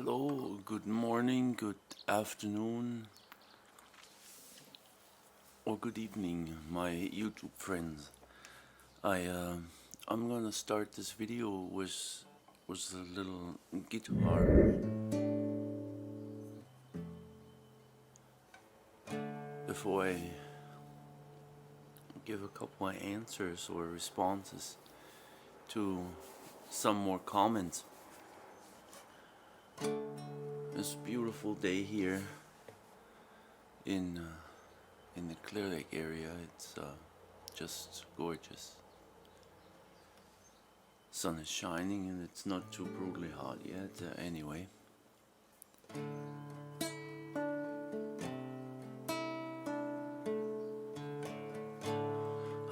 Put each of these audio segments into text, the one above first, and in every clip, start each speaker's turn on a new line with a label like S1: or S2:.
S1: Hello, good morning, good afternoon, or good evening, my YouTube friends. I I'm gonna start this video with a little guitar before I give a couple of answers or responses to some more comments. This beautiful day here in in the Clear Lake area. It's just gorgeous. Sun is shining and it's not too brutally hot yet. Anyway,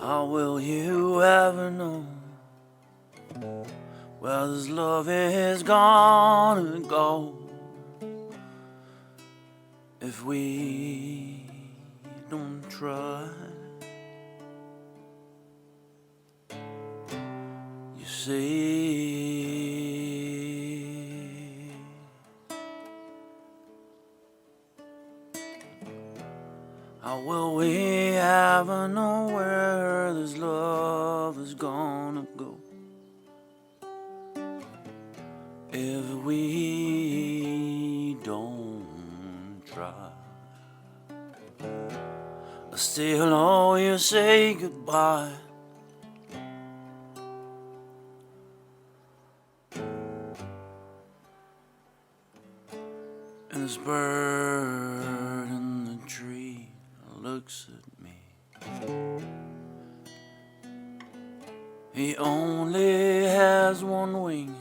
S1: how will you ever know where this love is gonna go if we don't try? You see, how will we ever know where this love is gonna go if we don't try? Still, oh, you say goodbye. And this bird in the tree looks at me. He only has one wing.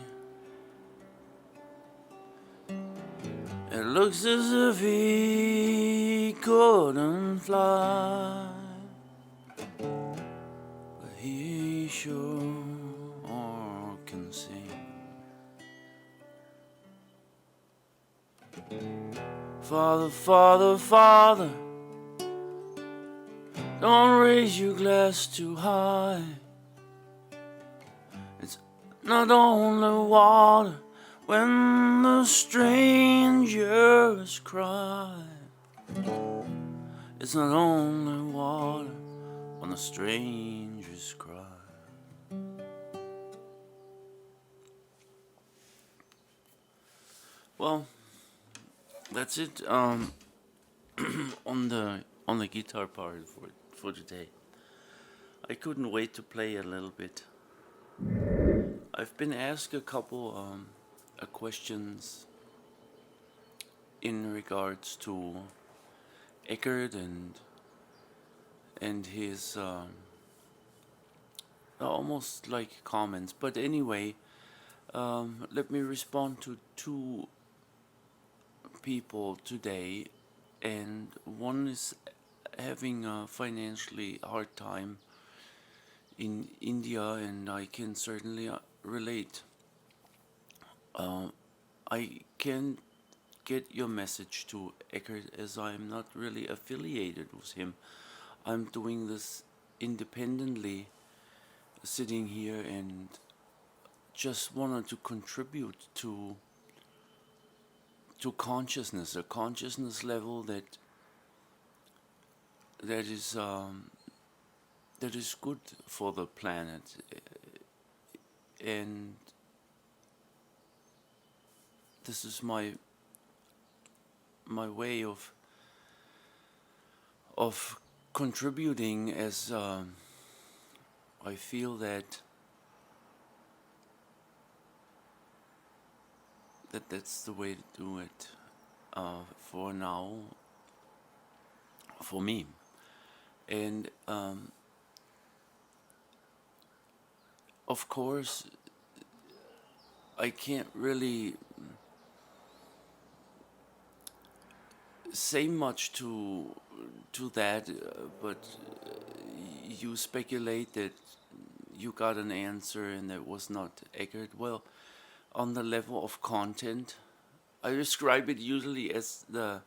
S1: It looks as if he couldn't fly, but he sure can sing. Father, Father, Father, don't raise your glass too high. It's not only water when the strangers cry. It's not only water when the strangers cry. Well, that's it on the guitar part for today. I couldn't wait to play a little bit. I've been asked a couple questions in regards to Elkhart and his almost like comments. But anyway, let me respond to two people today, and one is having a financially hard time in India, and I can certainly relate. I can get your message to Elkhart as I'm not really affiliated with him. I'm doing this independently, sitting here, and just wanted to contribute to consciousness, a consciousness level that is good for the planet, and this is my way of contributing, as I feel that's the way to do it for now, for me. And of course, I can't really say much to that, but you speculate that you got an answer and that was not accurate. Well, on the level of content, I describe it usually as the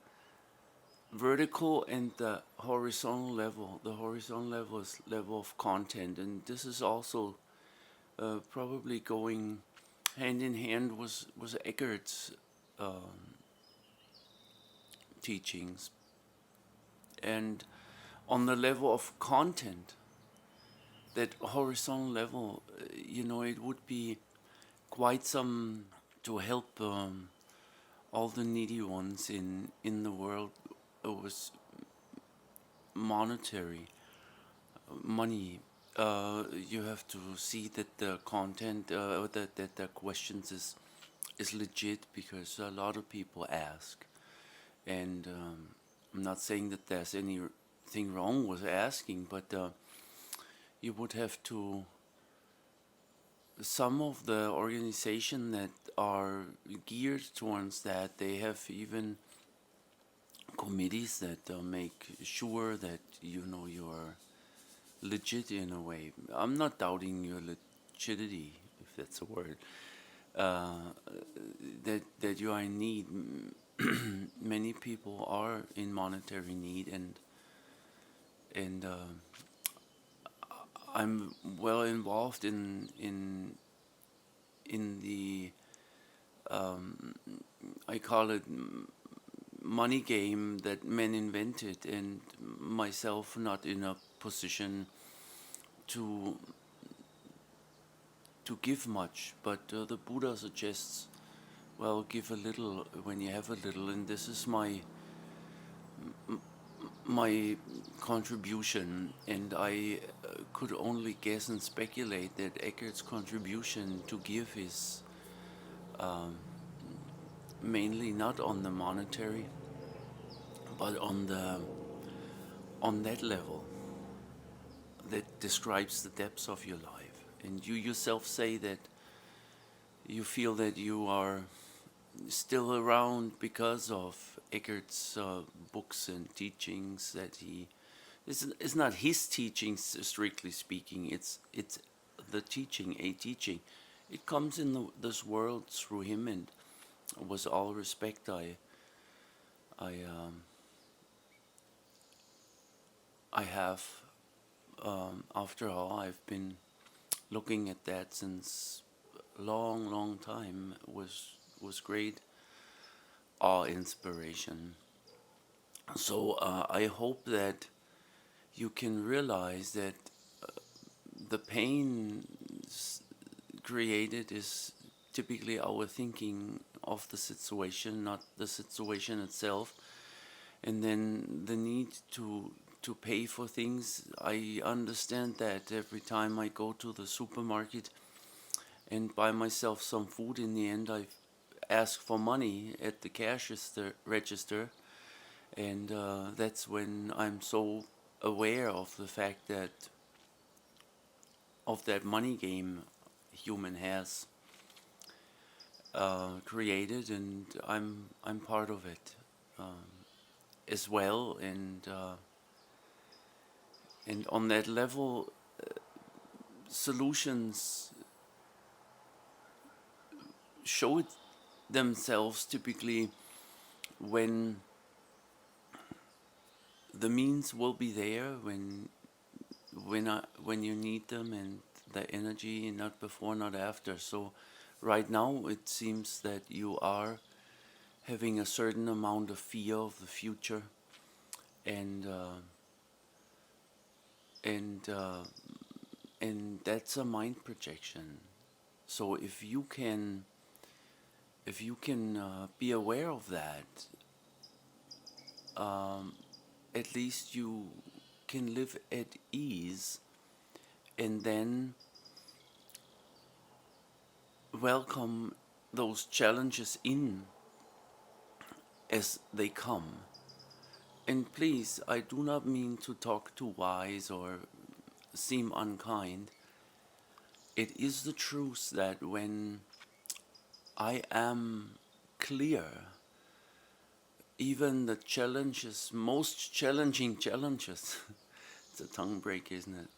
S1: vertical and the horizontal level. The horizontal level is level of content, and this is also probably going hand in hand with Eckhart's teachings. And on the level of content, that horizontal level, it would be quite some to help all the needy ones in the world with monetary money. You have to see that the content, that the questions is legit, because a lot of people ask, and I'm not saying that there's anything wrong with asking, but you would have to. Some of the organization that are geared towards that, they have even committees that make sure that you're legit in a way. I'm not doubting your legitimacy, if that's a word. Uh, that you are in need. Many people are in monetary need, and I'm well involved in the I call it money game that men invented, and myself not in a position to give much, but the Buddha suggests, well, give a little when you have a little, and this is my contribution, and I could only guess and speculate that Eckart's contribution to give is mainly not on the monetary, but on that level that describes the depths of your life. And you yourself say that you feel that you are still around because of Eckart's books and teachings. That it's not his teachings strictly speaking. It's the teaching, a teaching. It comes in this world through him, and with all respect, I I have. After all, I've been looking at that since a long time was great awe inspiration. So I hope that you can realize that the pain created is typically our thinking of the situation, not the situation itself. And then the need to pay for things. I understand that every time I go to the supermarket and buy myself some food, in the end I ask for money at the cash register, and that's when I'm so aware of the fact that of that money game human has created, and I'm part of it as well, and on that level, solutions show it themselves typically when the means will be there, when you need them, and the energy, not before, not after. So right now it seems that you are having a certain amount of fear of the future, and and uh, and that's a mind projection. So if you can be aware of that, um, at least you can live at ease, and then welcome those challenges in as they come. And please, I do not mean to talk too wise or seem unkind. It is the truth that when I am clear, even the challenges, most challenging challenges, it's a tongue break, isn't it?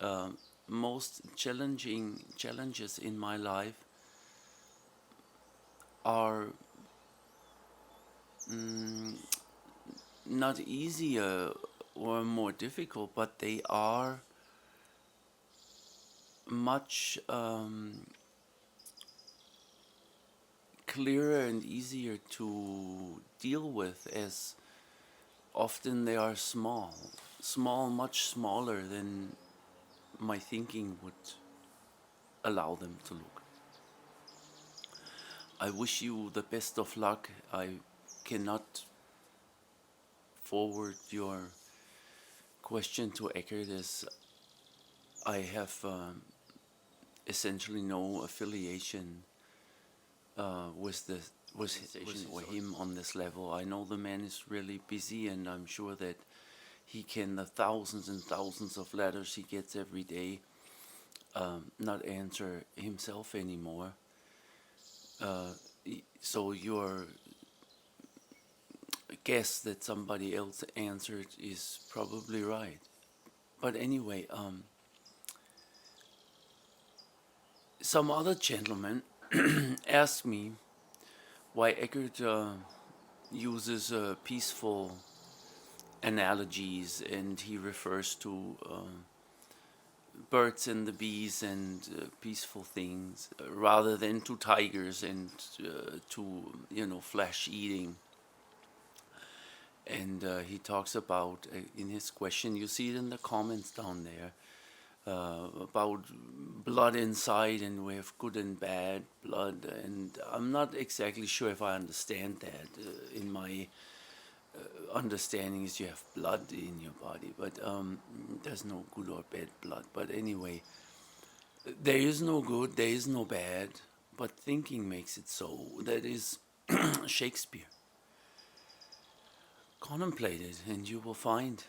S1: Most challenging challenges in my life are mm, not easier or more difficult, but they are much clearer and easier to deal with, as often they are small, much smaller than my thinking would allow them to look. I wish you the best of luck. I cannot forward your question to Elkhart, as I have essentially no affiliation with the with him on this level. I know the man is really busy, and I'm sure that he can, the thousands and thousands of letters he gets every day, not answer himself anymore. So your guess that somebody else answered is probably right. But anyway, some other gentleman asked me why Elkhart uses peaceful analogies, and he refers to birds and the bees and peaceful things, rather than to tigers and to flesh eating. And he talks about, in his question, you see it in the comments down there, about blood inside, and we have good and bad blood. And I'm not exactly sure if I understand that. In my understanding is you have blood in your body, but there's no good or bad blood. But anyway, there is no good, there is no bad, but thinking makes it so. That is Shakespeare. Contemplate it, and you will find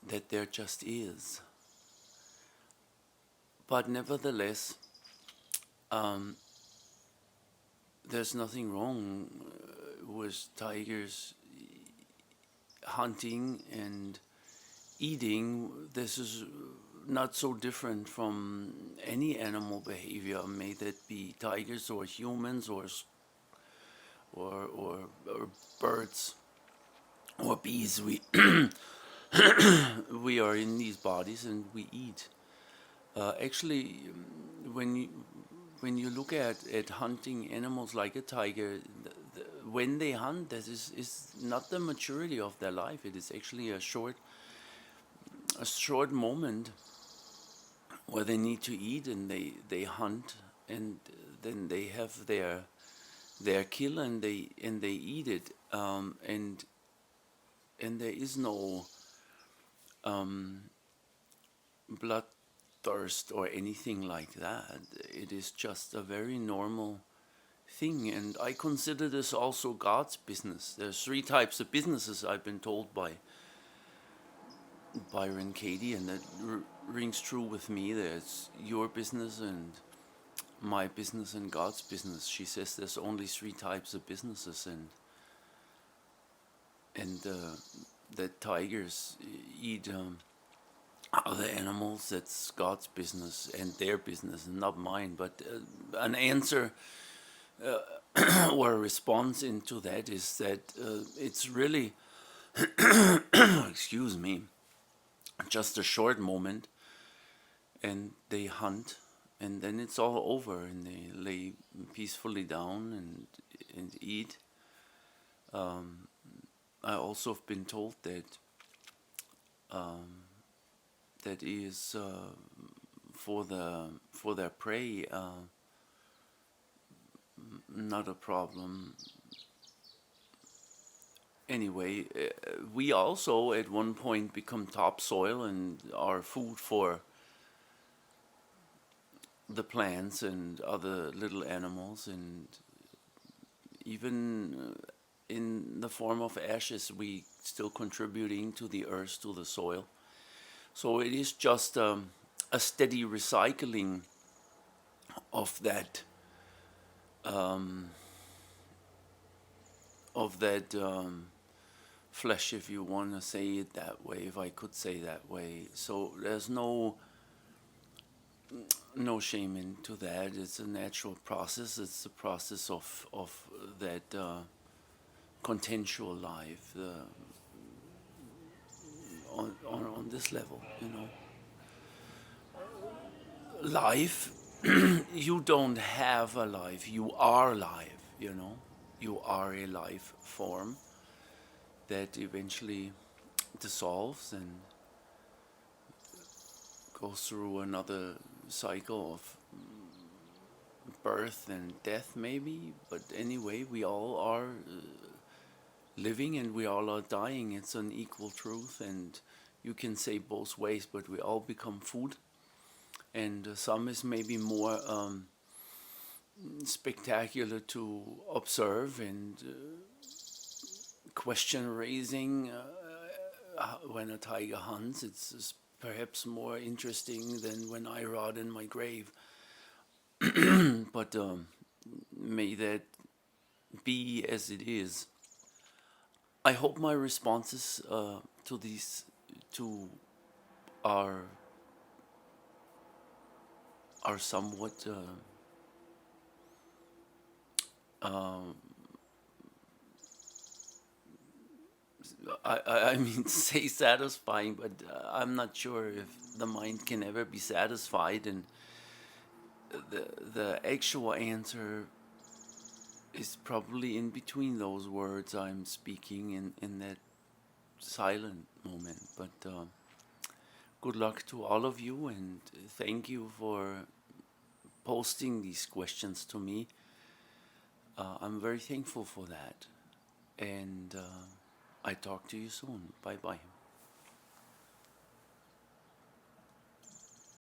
S1: that there just is. But nevertheless, there's nothing wrong with tigers hunting and eating. This is not so different from any animal behavior, may that be tigers or humans or birds or bees. We we are in these bodies and we eat. Actually, when you look at hunting animals like a tiger, when they hunt, that is not the maturity of their life. It is actually a short moment where they need to eat, and they hunt, and then they have their kill, and they eat it, and there is no bloodthirst or anything like that. It is just a very normal thing, and I consider this also God's business. There's 3 types of businesses, I've been told by Byron Katie, and that rings true with me. There's your business and my business and God's business. She says there's only 3 types of businesses, and that tigers eat other animals. That's God's business and their business, and not mine. But an answer or a response into that is that it's really, excuse me, just a short moment, and they hunt, and then it's all over, and they lay peacefully down and eat. I also have been told that that is for their prey not a problem. Anyway, we also at one point become topsoil and are food for the plants and other little animals, and even in the form of ashes, we still contributing to the earth, to the soil. So it is just a steady recycling of that flesh, if you want to say it that way, if I could say that way. So there's no shame into that. It's a natural process. It's the process of that contextual life on this level, Life, you don't have a life, you are life. you know. You are a life form that eventually dissolves and goes through another cycle of birth and death, maybe. But anyway, we all are living and we all are dying. It's an equal truth, and you can say both ways, but we all become food. And some is maybe more spectacular to observe and question raising when a tiger hunts. It's perhaps more interesting than when I rot in my grave. But may that be as it is. I hope my responses to these two are somewhat um, I mean say satisfying, but I'm not sure if the mind can ever be satisfied, and the actual answer is probably in between those words I'm speaking in that silent moment. But good luck to all of you, and thank you for posting these questions to me. I'm very thankful for that, and I talk to you soon. Bye bye.